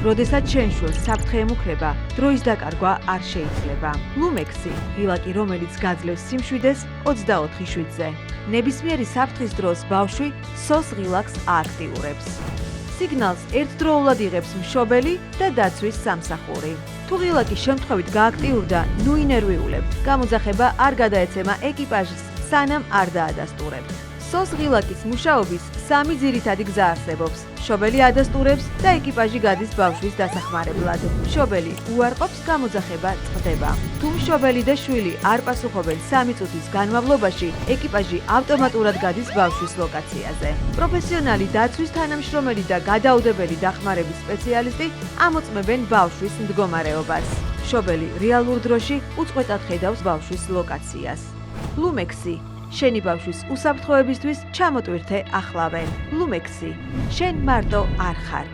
როდესაც შენ შვილს საფრთხე ემუქრება, დროის დაკარგვა არ შეიძლება. ლუმექსი, ღილაკი, რომელიც გაძლევს სიმშვიდეს 24/7-ზე. ნებისმიერი საფრთხის დროს ბავშვი სოს ღილაკს ააქტიურებს. სიგნალს ერთდროულად იღებს მშობელი და დაცვის სამსახური. თუ ღილაკი შემთხვევით გააქტიურდა, ნუ ინერვიულებთ. გამოძახება არ გადაეცემა ეკიპაჟს, სანამ არ დაადასტურებთ. სოს ღილაკის მუშაობის სამი ძირითადი გზა არსებობს. მშობელი ადასტურებს და ეკიპაჟი გადის ბავშვის დასახმარებლად. მშობელი უარყოფს, გამოძახება წყდება. თუ მშობელი და შვილი არ პასუხობენ 3 წუთის განმავლობაში, ეკიპაჟი ავტომატურად გადის ბავშვის ლოკაციაზე. პროფესიონალი დაცვის თანამშრომელი და გადაუდებელი დახმარების სპეციალისტი ამოწმებენ ბავშვის მდგომარეობას. მშობელი რეალურ დროში უწყვეტად ხედავს ბავშვის ლოკაციას. ლუმექსი, შენი ბავშვის უსაფრთხოებისთვის ჩამოტვირთე ახლავე. ლუმექსი, შენ მარტო არ ხარ.